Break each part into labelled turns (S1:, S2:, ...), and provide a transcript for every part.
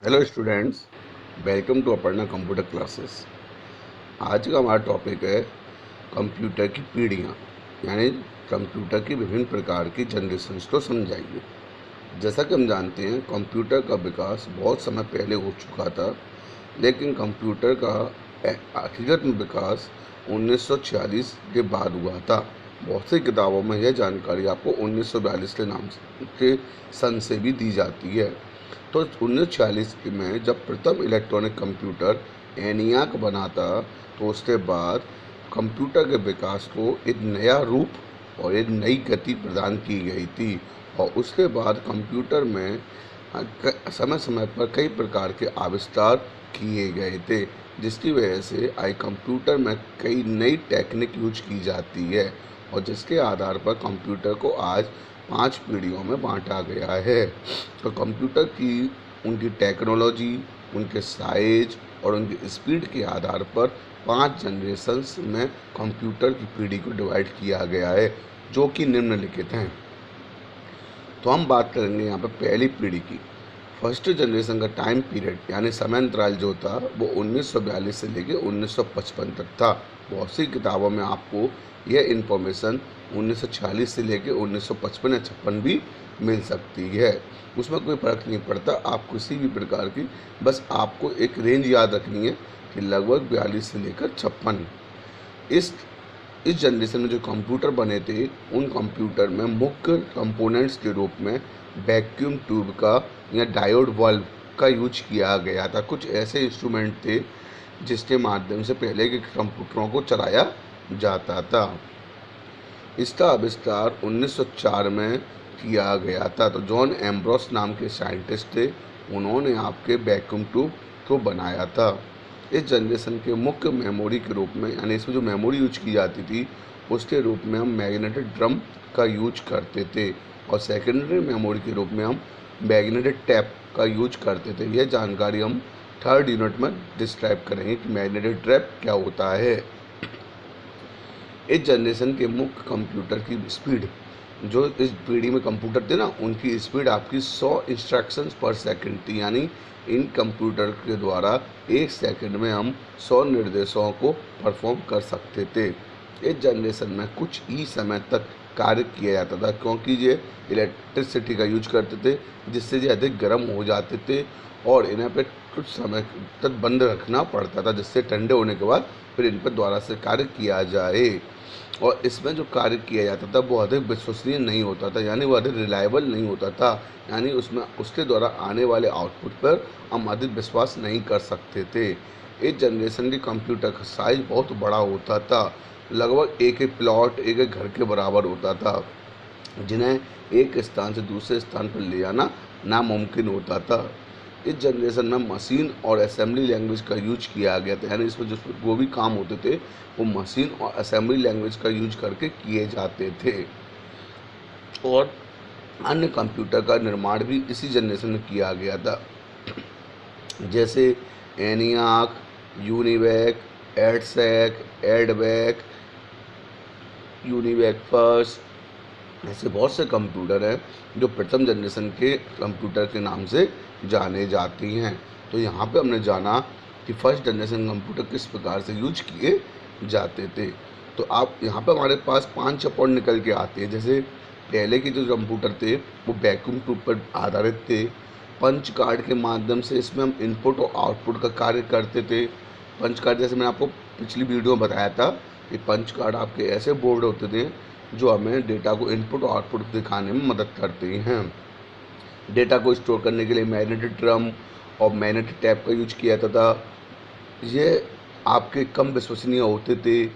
S1: Hello students, welcome to Aparna computer classes. आज का हमारा टॉपिक है कंप्यूटर की पीढ़ियाँ, यानी कंप्यूटर की विभिन्न प्रकार की जनरेशन्स को समझाइए। जैसा कि हम जानते हैं, कंप्यूटर का विकास बहुत समय पहले हो चुका था, लेकिन कंप्यूटर का हकीकत में विकास 1946 के बाद हुआ था। बहुत सी किताबों में यह जानकारी आपको 1942 के नाम के सन से भी दी जाती है। तो 1946 में जब प्रथम इलेक्ट्रॉनिक कंप्यूटर एनियाक बना था, तो उसके बाद कंप्यूटर के विकास को एक नया रूप और एक नई गति प्रदान की गई थी। और उसके बाद कंप्यूटर में समय समय पर कई प्रकार के आविष्कार किए गए थे, जिसकी वजह से आज कंप्यूटर में कई नई टेक्निक यूज की जाती है, और जिसके आधार पर कंप्यूटर को आज 5 पीढ़ियों में बांटा गया है। तो कंप्यूटर की उनकी टेक्नोलॉजी, उनके साइज और उनकी स्पीड के आधार पर 5 जनरेशन्स में कंप्यूटर की पीढ़ी को डिवाइड किया गया है, जो कि निम्नलिखित हैं। तो हम बात करेंगे यहाँ पर पहली पीढ़ी की। फर्स्ट जनरेशन का टाइम पीरियड यानी समय अंतराल जो था वो 1942 से लेकर 1955 तक था। बहुत सी किताबों में आपको यह इन्फॉर्मेशन 1946 से लेकर 1955 या 56 भी मिल सकती है। उसमें कोई फ़र्क नहीं पड़ता, आप किसी भी प्रकार की, बस आपको एक रेंज याद रखनी है कि लगभग 42 से लेकर 56। इस इस जनरेशन में जो कंप्यूटर बने थे, उन कंप्यूटर में मुख्य कंपोनेंट्स के रूप में वैक्यूम ट्यूब का या डायोड वाल्व का यूज किया गया था। कुछ ऐसे इंस्ट्रूमेंट थे जिसके माध्यम से पहले के कंप्यूटरों को चलाया जाता था। इसका आविष्कार 1904 में किया गया था। तो जॉन एम्ब्रोस नाम के साइंटिस्ट थे, उन्होंने आपके वैक्यूम ट्यूब को बनाया था। इस जनरेशन के मुख्य मेमोरी के रूप में, यानी इसमें जो मेमोरी यूज की जाती थी, उसके रूप में हम मैग्नेटिक ड्रम का यूज करते थे, और सेकेंडरी मेमोरी के रूप में हम मैग्नेटिक टैप का यूज करते थे। यह जानकारी हम थर्ड यूनिट में डिस्क्राइब करेंगे कि मैग्नेटिक टैप क्या होता है। इस जनरेशन के मुख्य कंप्यूटर की स्पीड, जो इस पीढ़ी में कंप्यूटर थे ना, उनकी स्पीड आपकी 100 इंस्ट्रक्शंस पर सेकंड थी। यानी इन कंप्यूटर के द्वारा एक सेकंड में हम 100 निर्देशों को परफॉर्म कर सकते थे। इस जनरेशन में कुछ ही समय तक कार्य किया जाता था, क्योंकि ये इलेक्ट्रिसिटी का यूज करते थे, जिससे ये अधिक गर्म हो जाते थे, और इन्हें पे कुछ समय तक बंद रखना पड़ता था, जिससे ठंडे होने के बाद फिर इन पर दोबारा से कार्य किया जाए। और इसमें जो कार्य किया जाता था वो अधिक विश्वसनीय नहीं होता था, यानी वो अधिक रिलायबल नहीं होता था। यानी उसमें उसके द्वारा आने वाले आउटपुट पर हम अधिक विश्वास नहीं कर सकते थे। इस जनरेशन के कंप्यूटर का साइज बहुत बड़ा होता था, लगभग एक एक प्लॉट एक एक घर के बराबर होता था, जिन्हें एक स्थान से दूसरे स्थान पर ले जाना नामुमकिन होता था। इस जनरेशन में मशीन और असेंबली लैंग्वेज का यूज किया गया था, यानी इसमें जो भी काम होते थे वो मशीन और असेंबली लैंग्वेज का यूज करके किए जाते थे। और अन्य कंप्यूटर का निर्माण भी इसी जनरेशन में किया गया था, जैसे ENIAC, UNIVAC, EDSAC, एडवैक, UNIVAC first. ऐसे बहुत से कंप्यूटर हैं जो प्रथम जनरेशन के कंप्यूटर के नाम से जाने जाती हैं। तो यहाँ पे हमने जाना कि फर्स्ट जनरेशन कंप्यूटर किस प्रकार से यूज किए जाते थे। तो आप यहाँ पे हमारे पास 5 पॉइंट निकल के आते हैं। जैसे पहले के जो कंप्यूटर थे वो वैक्यूम ट्यूब पर आधारित थे। पंच कार्ड के माध्यम से इसमें हम इनपुट और आउटपुट का कार्य करते थे। पंच कार्ड, जैसे मैंने आपको पिछली वीडियो में बताया था, कि पंच कार्ड आपके ऐसे बोर्ड होते थे जो हमें डेटा को इनपुट और आउटपुट दिखाने में मदद करते हैं। डेटा को स्टोर करने के लिए मैग्नेटिक ड्रम और मैग्नेटिक टैप का यूज किया जाता था। ये आपके कम विश्वसनीय होते थे,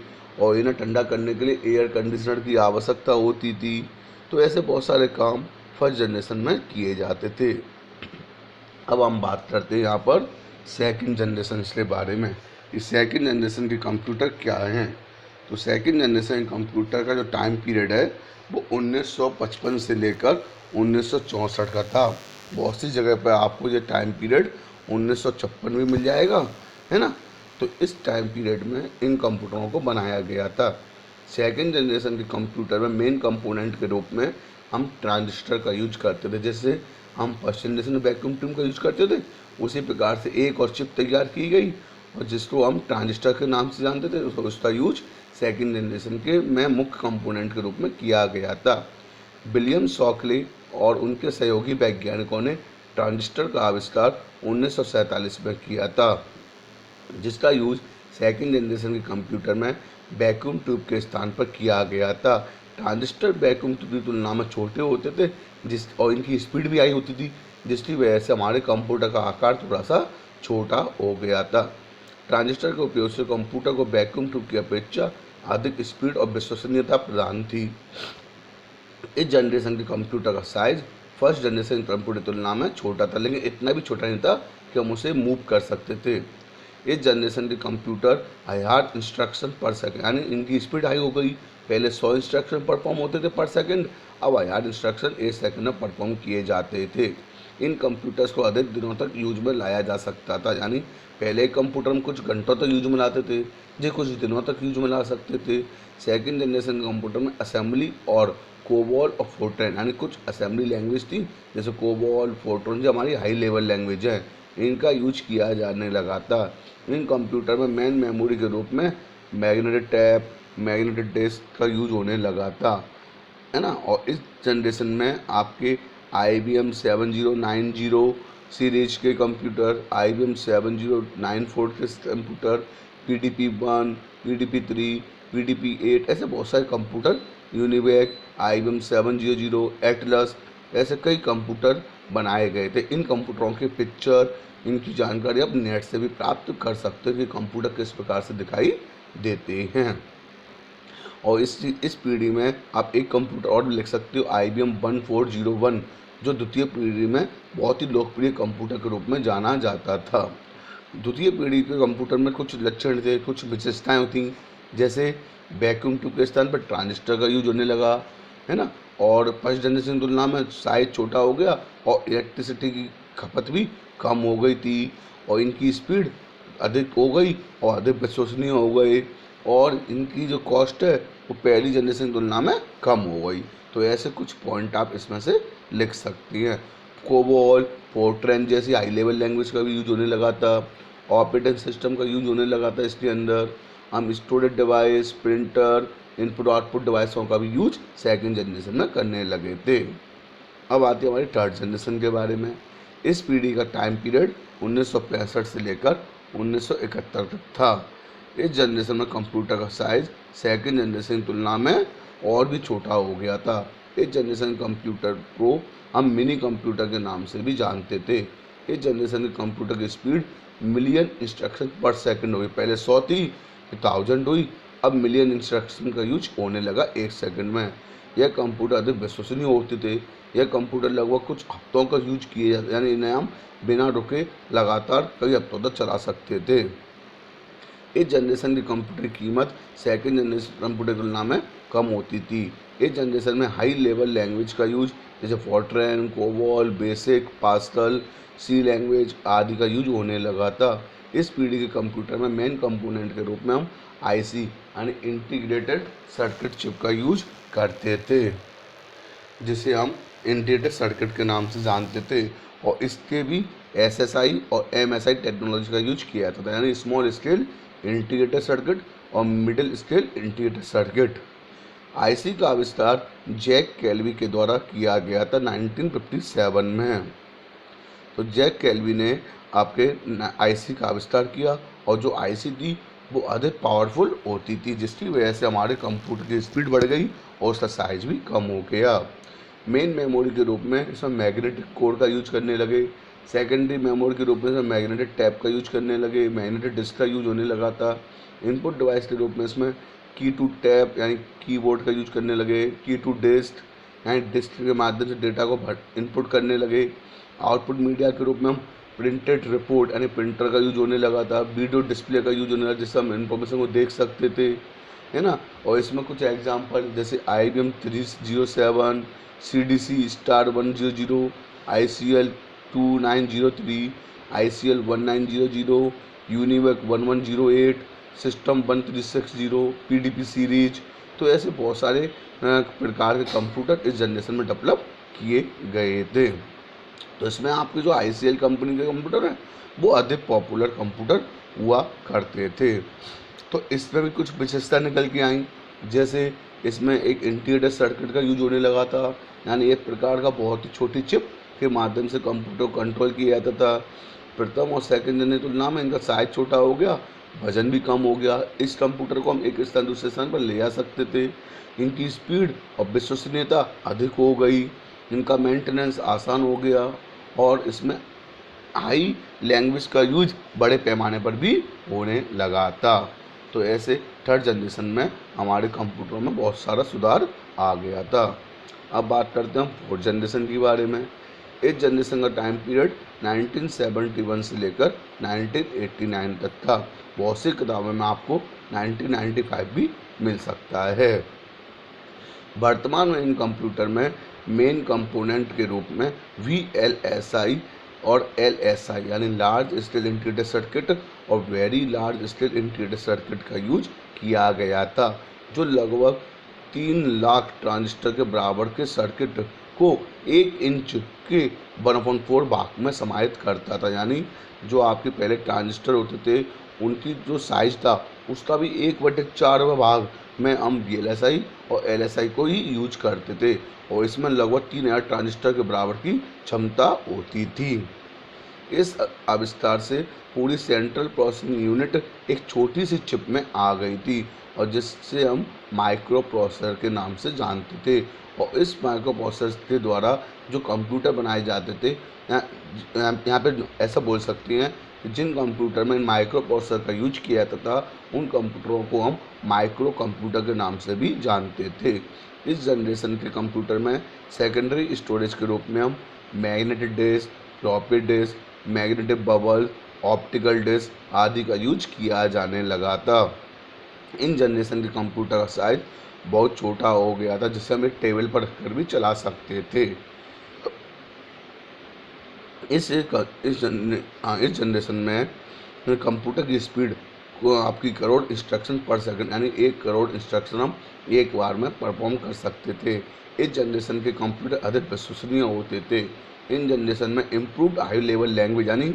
S1: और इन्हें ठंडा करने के लिए एयर कंडीशनर की आवश्यकता होती थी। तो ऐसे बहुत सारे काम फर्स्ट जनरेशन में किए जाते थे। अब हम बात करते हैं यहाँ पर सेकंड जनरेशन के बारे में, कि सेकंड जनरेशन के कंप्यूटर क्या हैं। तो सेकंड जनरेशन कंप्यूटर का जो टाइम पीरियड है वो 1955 से लेकर 1964 का था। बहुत सी जगह पर आपको ये टाइम पीरियड 1956 भी मिल जाएगा, है ना। तो इस टाइम पीरियड में इन कंप्यूटरों को बनाया गया था। सेकंड जनरेशन के कंप्यूटर में मेन कंपोनेंट के रूप में हम ट्रांजिस्टर का यूज करते थे। जैसे हम फर्स्ट जनरेशन वैक्यूम ट्यूब का यूज करते थे, उसी प्रकार से एक और चिप तैयार की गई और जिसको हम ट्रांजिस्टर के नाम से जानते थे, उसका यूज सेकेंड जनरेशन के में मुख्य कंपोनेंट के रूप में किया गया था। विलियम शॉकले और उनके सहयोगी वैज्ञानिकों ने ट्रांजिस्टर का आविष्कार 1947 में किया था, जिसका यूज सेकेंड जनरेशन के कंप्यूटर में वैक्यूम ट्यूब के स्थान पर किया गया था। ट्रांजिस्टर वैक्यूम ट्यूब की तुलना में छोटे होते थे और इनकी स्पीड भी हाई होती थी, जिसकी वजह से हमारे कंप्यूटर का आकार थोड़ा सा छोटा हो गया था। ट्रांजिस्टर के उपयोग से कंप्यूटर को वैक्यूम ट्यूब की अपेक्षा अधिक स्पीड और विश्वसनीयता प्रदान थी। इस जनरेशन के कंप्यूटर का साइज फर्स्ट जनरेशन कंप्यूटर की तुलना में छोटा था, लेकिन इतना भी छोटा नहीं था कि हम उसे मूव कर सकते थे। इस जनरेशन के कंप्यूटर 1000 इंस्ट्रक्शन पर सेकंड, यानी इनकी स्पीड हाई हो गई। पहले 100 इंस्ट्रक्शन परफॉर्म होते थे पर सेकंड, अब 1000 इंस्ट्रक्शन एक सेकंड में परफॉर्म किए जाते थे। इन कंप्यूटर्स को अधिक दिनों तक यूज में लाया जा सकता था, यानी पहले कंप्यूटर में कुछ घंटों तक यूज में लाते थे, जो कुछ दिनों तक यूज में ला सकते थे। सेकेंड जनरेशन कंप्यूटर में असेंबली और कोबॉल और फोर्ट्रैन, यानी कुछ असेंबली लैंग्वेज थी, जैसे कोबॉल फोर्ट्रैन जो हमारी हाई लेवल लैंग्वेज है, इनका यूज किया जाने लगा था। इन कंप्यूटर में मेन मेमोरी के रूप में मैग्नेटिक टैप, मैग्नेटिक डिस्क का यूज होने लगा था, है ना। और इस जनरेशन में आपके IBM 7090 सीरीज के कंप्यूटर, IBM 7094 के कंप्यूटर, PDP-1, PDP-3, PDP-8 ऐसे बहुत सारे कंप्यूटर, यूनिवेक, IBM 700, एटलस, ऐसे कई कंप्यूटर बनाए गए थे। इन कंप्यूटरों के पिक्चर, इनकी जानकारी आप नेट से भी प्राप्त कर सकते हो कि कंप्यूटर किस प्रकार से दिखाई देते हैं। और इस पीढ़ी में आप एक कंप्यूटर और भी लिख सकते हो, IBM 1401, जो द्वितीय पीढ़ी में बहुत ही लोकप्रिय कंप्यूटर के रूप में जाना जाता था। द्वितीय पीढ़ी के कंप्यूटर में कुछ लक्षण थे, कुछ विशेषताएं होती, जैसे वैक्यूम ट्यूब के स्थान पर ट्रांजिस्टर का यूज होने लगा, है ना। और फर्स्ट जनरेशन की तुलना में साइज छोटा हो गया और इलेक्ट्रिसिटी की खपत भी कम हो गई थी, और इनकी स्पीड अधिक हो गई और अधिक विश्वसनीय हो गए, और इनकी जो कॉस्ट है वो पहली जनरेशन की तुलना में कम हो गई। तो ऐसे कुछ पॉइंट आप इसमें से लिख सकती हैं। कोबॉल, फोर्ट्रैन जैसी हाई लेवल लैंग्वेज का भी यूज होने लगा था। ऑपरेटिंग सिस्टम का यूज होने लगा था इसके अंदर। हम storage device, printer, input output डिवाइसों का भी यूज सेकेंड जनरेशन में करने लगे थे। अब आती है हमारी थर्ड जनरेशन के बारे में। इस पीढ़ी का टाइम पीरियड 1965 से लेकर 1971 तक था। इस जनरेशन में कंप्यूटर का साइज सेकेंड जनरेशन की तुलना में और भी छोटा हो गया था। इस जनरेशन कंप्यूटर को हम मिनी कंप्यूटर के नाम से भी जानते थे। इस जनरेशन के कंप्यूटर की स्पीड मिलियन इंस्ट्रक्शन पर सेकंड हुई। पहले 100 थी, 1000 हुई, अब मिलियन इंस्ट्रक्शन का यूज होने लगा एक सेकंड में। यह कंप्यूटर अधिक विश्वसनीय होते थे। यह कंप्यूटर लगभग कुछ हफ्तों का यूज किए जाते, यानी इन्हें हम बिना रुके लगातार कई हफ्तों तक चला सकते थे। इस जनरेशन की कंप्यूटर की कीमत सेकेंड जनरेशन कंप्यूटर की तुलना में कम होती थी। इस जनरेशन में हाई लेवल लैंग्वेज का यूज, जैसे फोर्ट्रैन, कोबॉल, बेसिक, पास्कल, सी लैंग्वेज आदि का यूज होने लगा था। इस पीढ़ी के कंप्यूटर में मेन कंपोनेंट के रूप में हम IC यानी इंटीग्रेटेड सर्किट चिप का यूज करते थे, जिसे हम इंटीग्रेटेड सर्किट के नाम से जानते थे। और इसके भी SSI और MSI टेक्नोलॉजी का यूज किया जाता था, यानी स्मॉल स्केल इंटीग्रेटेड सर्किट और middle scale integrated circuit. IC का आविष्कार जैक कैल्वी के द्वारा किया गया था 1957 में। तो जैक कैल्वी ने आपके IC का आविष्कार किया, और जो IC थी वो अधिक पावरफुल होती थी, जिसकी वजह से हमारे कंप्यूटर की स्पीड बढ़ गई और उसका साइज भी कम हो गया। मेन मेमोरी के रूप में इसमें मैग्नेटिक कोड का यूज करने लगे। सेकेंडरी मेमोरी के रूप में इसमें मैग्नेटिक टैप का यूज करने लगे, मैग्नेटिक डिस्क का यूज होने लगा था। इनपुट डिवाइस के रूप में इसमें की टू टैप यानी कीबोर्ड का यूज करने लगे, की टू डिस्क यानी डिस्क के माध्यम से डेटा को इनपुट करने लगे। आउटपुट मीडिया के रूप में हम प्रिंटेड रिपोर्ट यानी प्रिंटर का यूज होने लगा था, वीडियो डिस्प्ले का यूज होने लगा, जिससे हम इन्फॉर्मेशन को देख सकते थे, है ना। और इसमें कुछ एग्जांपल जैसे IBM 307, CDC Star 100, ICL 2903, ICL 1900, UNIVAC 1108, system 1360, PDP series. तो ऐसे बहुत सारे प्रकार के कंप्यूटर इस जनरेशन में डेवलप किए गए थे। तो इसमें आपके जो ICL कंपनी के कंप्यूटर हैं वो अधिक पॉपुलर कंप्यूटर हुआ करते थे। तो इसमें भी कुछ विशेषता निकल के आई, जैसे इसमें एक इंटीग्रेटेड सर्किट का यूज होने लगा था, यानी एक प्रकार का बहुत ही छोटी चिप के माध्यम से कंप्यूटर को कंट्रोल किया जाता था। प्रथम और सेकंड जनरेशन की तुलना में इनका साइज छोटा हो गया, वजन भी कम हो गया। इस कंप्यूटर को हम एक स्थान दूसरे स्थान पर ले जा सकते थे। इनकी स्पीड और विश्वसनीयता अधिक हो गई, इनका मेंटेनेंस आसान हो गया और इसमें हाई लैंग्वेज का यूज बड़े पैमाने पर भी होने लगा था। तो ऐसे थर्ड जनरेशन में हमारे कंप्यूटरों में बहुत सारा सुधार आ गया था। अब बात करते हैं फोर्थ जनरेशन के बारे में। इस जनरेशन का टाइम पीरियड 1971 से लेकर 1989 तक था। बहुत सी किताबों में आपको 1995 भी मिल सकता है। वर्तमान में इन कंप्यूटर में मेन कंपोनेंट के रूप में VLSI और LSI यानी लार्ज स्केल इंटीग्रेटेड सर्किट और very large scale integrated circuit का यूज किया गया था, जो लगभग 3 लाख ट्रांजिस्टर के बराबर के सर्किट को 1 इंच के 1/4 भाग में समाहित करता था। यानी जो आपके पहले ट्रांजिस्टर होते थे उनकी जो साइज था उसका भी 1/4 भाग में हम VLSI और LSI को ही यूज करते थे और इसमें लगभग 3000 ट्रांजिस्टर के बराबर की क्षमता होती थी। इस आविष्कार से पूरी सेंट्रल प्रोसेसिंग यूनिट एक छोटी सी चिप में आ गई थी और जिससे हम माइक्रो प्रोसेसर के नाम से जानते थे। और इस माइक्रो प्रोसेसर के द्वारा जो कंप्यूटर बनाए जाते थे, यहाँ पे ऐसा बोल सकते हैं कि जिन कंप्यूटर में माइक्रो प्रोसेसर का यूज किया जाता था उन कंप्यूटरों को हम माइक्रो कंप्यूटर के नाम से भी जानते थे। इस जनरेशन के कंप्यूटर में सेकेंडरी स्टोरेज के रूप में हम magnetic disk, floppy disk, magnetic bubble, optical disk आदि का यूज किया जाने लगा था। इन जनरेशन के कंप्यूटर का साइज बहुत छोटा हो गया था, जिसे हम एक टेबल पर रखकर भी चला सकते थे। इस जनरेशन में कंप्यूटर की स्पीड को आपकी करोड़ इंस्ट्रक्शन पर सेकंड यानी 1 करोड़ इंस्ट्रक्शन हम एक बार में परफॉर्म कर सकते थे। इस जनरेशन के कंप्यूटर अधिक विश्वसनीय होते थे। इन जनरेशन में इम्प्रूव्ड हाई लेवल लैंग्वेज यानी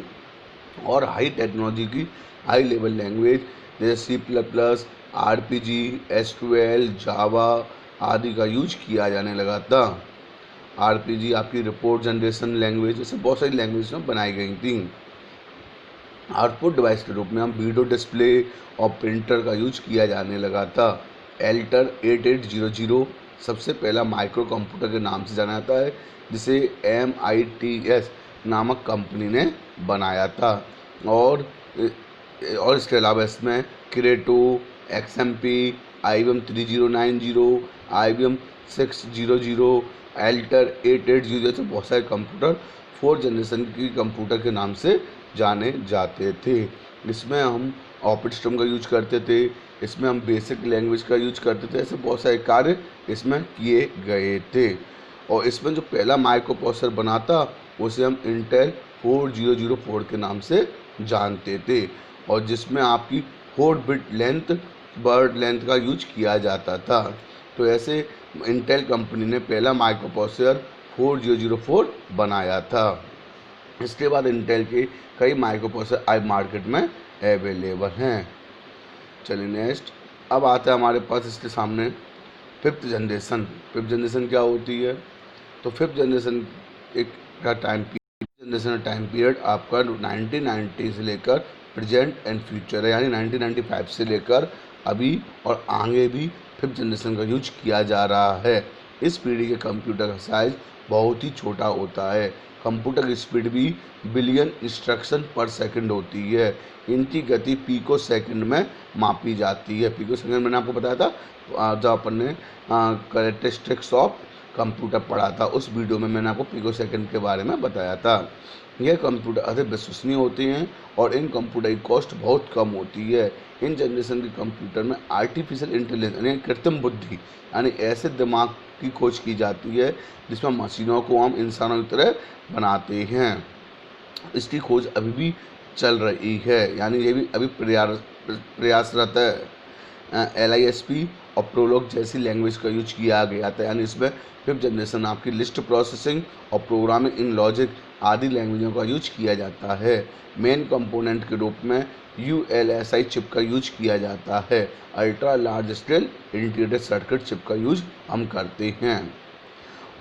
S1: और हाई टेक्नोलॉजी की हाई लेवल लैंग्वेज जैसे C++, RPG, SQL, जावा आदि का यूज किया जाने लगा था। RPG आपकी रिपोर्ट जनरेशन लैंग्वेज, जैसे बहुत सारी लैंग्वेज में बनाई गई थी। आउटपुट डिवाइस के रूप में हम वीडियो डिस्प्ले और प्रिंटर का यूज किया जाने लगा था। एल्टर 8800 सबसे पहला माइक्रो कंप्यूटर के नाम से जाना जाता है, जिसे MITS नामक कंपनी ने बनाया था। और इसके अलावा इसमें क्रेटो, XMP, IBM 3090, IBM 600, एल्टर 880 जैसे बहुत सारे कंप्यूटर 4th जनरेशन की कंप्यूटर के नाम से जाने जाते थे। इसमें हम ऑपरेटिंग सिस्टम का यूज करते थे, इसमें हम बेसिक लैंग्वेज का यूज करते थे, ऐसे बहुत सारे कार्य इसमें किए गए थे। और इसमें जो पहला माइक्रो प्रोसेसर बना था उसे हम इंटेल 4004 के नाम से जानते थे और जिसमें आपकी 4 बिट लेंथ वर्ड लेंथ का यूज किया जाता था। तो ऐसे इंटेल कंपनी ने पहला माइक्रो प्रोसेसर 4004 बनाया था। इसके बाद इंटेल के कई माइक्रो प्रोसेसर आज मार्केट में अवेलेबल हैं। चलिए नेक्स्ट, अब आता है हमारे पास इसके सामने फिफ्थ जनरेशन क्या होती है। तो फिफ्थ जनरेशन का टाइम पीरियड आपका 1990 से लेकर प्रेजेंट एंड फ्यूचर है, यानी 1995 से लेकर अभी और आगे भी फिफ्थ जनरेशन का यूज किया जा रहा है। इस पीढ़ी के कंप्यूटर का साइज बहुत ही छोटा होता है। कंप्यूटर की स्पीड भी बिलियन इंस्ट्रक्शन पर सेकंड होती है। इनकी गति पिको सेकंड में मापी जाती है। पिको सेकंड मैंने आपको बताया था जब अपन ने कैरेक्टरिस्टिक्स ऑफ कंप्यूटर पढ़ा था, उस वीडियो में मैंने आपको पिको सेकंड के बारे में बताया था। यह कंप्यूटर अधिक विश्वसनीय होते हैं और इन कंप्यूटर की कॉस्ट बहुत कम होती है। इन जनरेशन के कंप्यूटर में आर्टिफिशियल इंटेलिजेंस यानी कृत्रिम बुद्धि यानी ऐसे दिमाग की खोज की जाती है जिसमें मशीनों को हम इंसानों की तरह बनाते हैं। इसकी खोज अभी भी चल रही है, यानी ये भी अभी प्रयासरत है। LISP और प्रोलॉग जैसी लैंग्वेज का यूज किया गया था, यानी इसमें फिफ्थ जनरेशन आपकी लिस्ट प्रोसेसिंग और प्रोग्रामिंग इन लॉजिक आदि लैंग्वेजों का यूज किया जाता है। मेन कंपोनेंट के रूप में ULSI चिप का यूज किया जाता है। Ultra large scale integrated circuit chip का यूज हम करते हैं।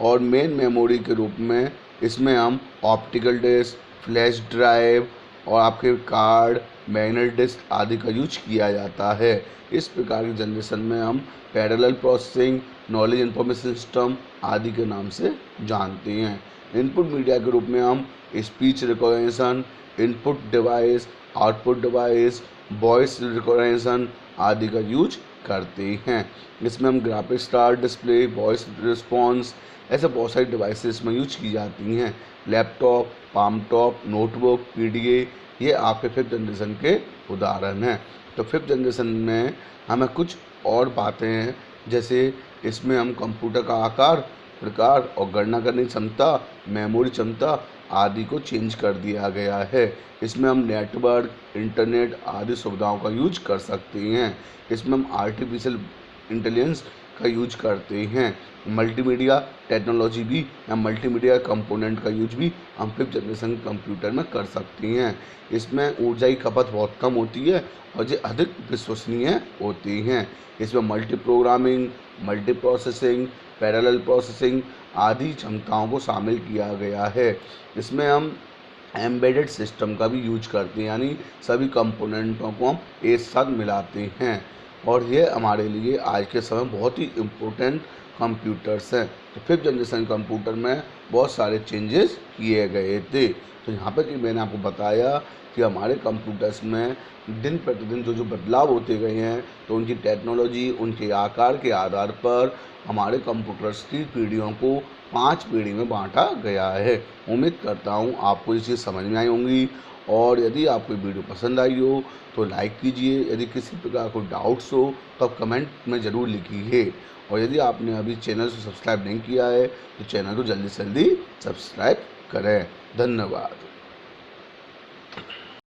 S1: और मेन मेमोरी के रूप में इसमें हम ऑप्टिकल डिस्क, फ्लैश ड्राइव और आपके कार्ड, मैग्नेट डिस्क आदि का यूज किया जाता है। इस प्रकार की जनरेशन में हम parallel processing, knowledge information system आदि के नाम से जानते हैं। इनपुट मीडिया के रूप में हम speech recognition, input device, output device, voice recognition आदि का यूज करते हैं। इसमें हम graphics card, display, voice response ऐसे बहुत सारी डिवाइसेस में यूज की जाती हैं। Laptop, palm top, notebook, PDA ये आपके फिफ्थ जनरेशन के उदाहरण हैं। तो फिफ्थ जनरेशन में हमें कुछ और बातें हैं, जैसे इसमें हम कंप्यूटर का आकार, प्रकार और गणना करने की क्षमता, मेमोरी क्षमता आदि को चेंज कर दिया गया है। इसमें हम नेटवर्क, इंटरनेट आदि सुविधाओं का यूज कर सकते हैं। इसमें हम आर्टिफिशियल इंटेलिजेंस का यूज करते हैं। मल्टीमीडिया टेक्नोलॉजी भी या मल्टीमीडिया कंपोनेंट का यूज भी हम फिफ्थ जनरेशन कंप्यूटर में कर सकते हैं। इसमें ऊर्जा की खपत बहुत कम होती है और ये अधिक विश्वसनीय होती हैं। इसमें multi programming, multi processing, parallel processing आदि क्षमताओं को शामिल किया गया है। इसमें हम एम्बेडेड सिस्टम का भी यूज करते हैं, यानी सभी कंपोनेंटों को हम एक साथ मिलाते हैं। और ये हमारे लिए आज के समय बहुत ही इम्पोर्टेंट कंप्यूटर्स हैं। तो फिफ्थ जनरेशन कंप्यूटर में बहुत सारे चेंजेस किए गए थे। तो यहाँ पर कि मैंने आपको बताया कि हमारे कंप्यूटर्स में दिन प्रतिदिन जो बदलाव होते गए हैं, तो उनकी टेक्नोलॉजी, उनके आकार के आधार पर हमारे कंप्यूटर्स की पीढ़ियों को 5 पीढ़ी में बांटा गया है। उम्मीद करता हूँ आपको ये चीज़ समझ में आई होंगी। और यदि आपको वीडियो पसंद आई हो तो लाइक कीजिए। यदि किसी प्रकार को डाउट्स हो तो आप कमेंट में ज़रूर लिखिए। और यदि आपने अभी चैनल को सब्सक्राइब नहीं किया है तो चैनल को जल्दी से जल्दी सब्सक्राइब करें। धन्यवाद।